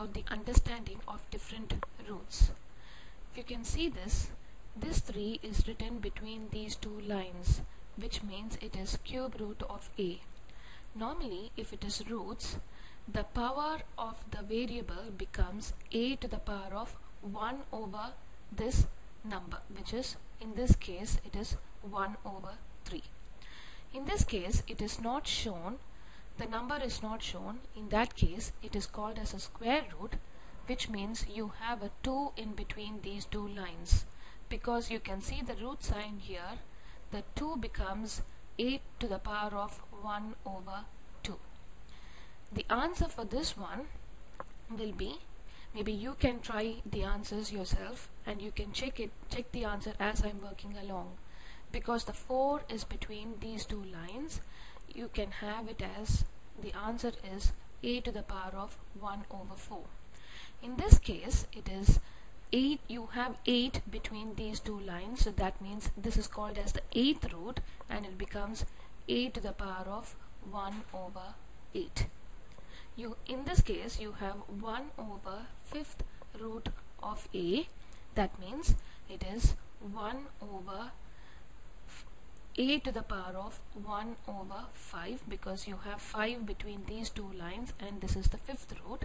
about the understanding of different roots. If you can see this 3 is written between these two lines, which means it is cube root of a. Normally, if it is roots, the power of the variable becomes a to the power of 1 over this number, which is, in this case, it is 1 over 3. In this case, it is not shown, the number is not shown. In that case, it is called as a square root, which means you have a 2 in between these two lines. Because you can see the root sign here, the 2 becomes 8 to the power of 1 over 2. The answer for this one will be, maybe you can try the answers yourself and you can check the answer as I'm working along. Because the 4 is between these two lines, you can have it as the answer is a to the power of 1 over 4. In this case, it is 8, you have 8 between these two lines, so that means this is called as the 8th root and it becomes a to the power of 1 over 8. In this case, you have 1 over 5th root of a, that means it is 1 over a to the power of 1 over 5, because you have 5 between these two lines and this is the 5th root.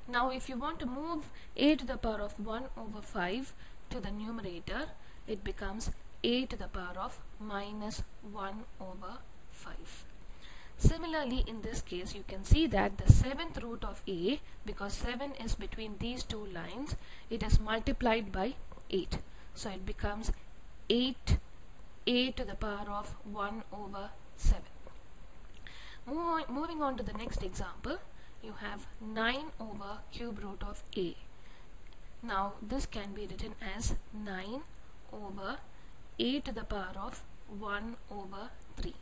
Now if you want to move a to the power of 1 over 5 to the numerator, it becomes a to the power of minus 1 over 5. Similarly, in this case, you can see that the 7th root of a, because 7 is between these two lines, it is multiplied by 8. So it becomes 8 a to the power of 1 over 7. Moving on to the next example, you have 9 over cube root of a. Now this can be written as 9 over a to the power of 1 over 3.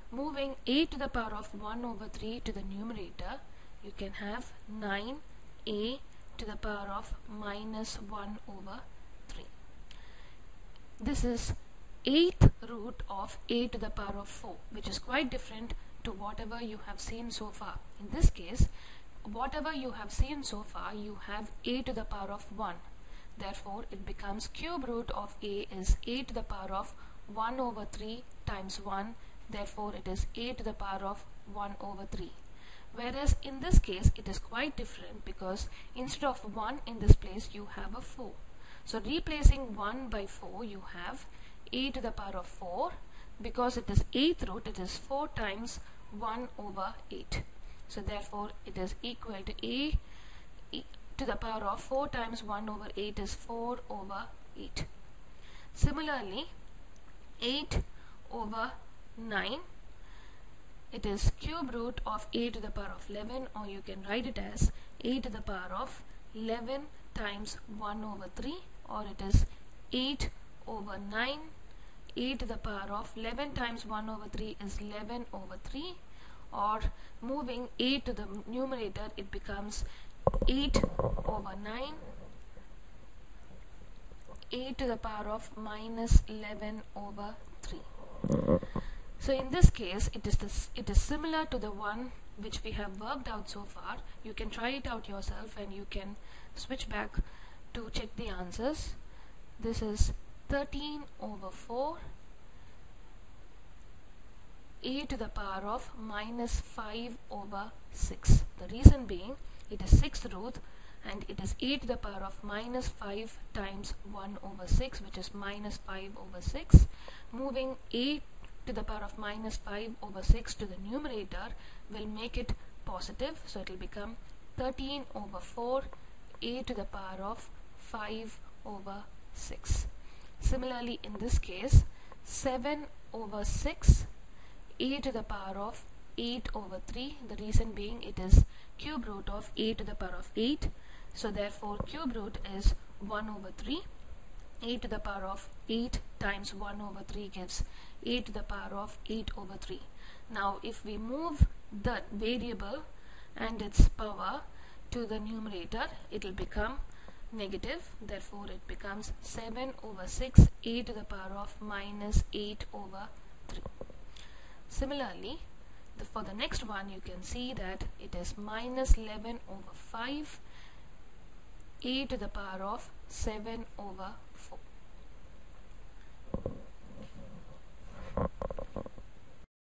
Moving a to the power of 1 over 3 to the numerator, you can have 9a to the power of minus 1 over 3. This is 8th root of a to the power of 4, which is quite different to whatever you have seen so far. In this case, whatever you have seen so far, you have a to the power of 1. Therefore, it becomes cube root of a is a to the power of 1 over 3 times 1. Therefore, it is a to the power of 1 over 3. Whereas in this case, it is quite different, because instead of 1 in this place, you have a 4. So replacing 1 by 4, you have a to the power of 4. Because it is 8th root, it is 4 times 1 over 8. So therefore, it is equal to a to the power of 4 times 1 over 8 is 4 over 8. Similarly, 8 over 9, it is cube root of a to the power of 11, or you can write it as a to the power of 11 times 1 over 3, or it is 8 over 9. A to the power of 11 times 1 over 3 is 11 over 3, or moving a to the numerator, it becomes 8 over 9, a to the power of minus 11 over 3. So in this case, it is similar to the one which we have worked out so far. You can try it out yourself and you can switch back to check the answers. This is 13 over 4 a to the power of minus 5 over 6. The reason being, it is 6th root and it is a to the power of minus 5 times 1 over 6, which is minus 5 over 6. Moving a to the power of minus 5 over 6 to the numerator will make it positive, so it will become 13 over 4 a to the power of 5 over 6. Similarly, in this case, 7 over 6 a to the power of 8 over 3. The reason being, it is cube root of a to the power of 8. So therefore, cube root is 1 over 3. A to the power of 8 times 1 over 3 gives a to the power of 8 over 3. Now if we move the variable and its power to the numerator, it will become negative. Therefore, it becomes 7 over 6 a to the power of minus 8 over 3. Similarly, for the next one, you can see that it is minus 11 over 5 a to the power of 7 over 4.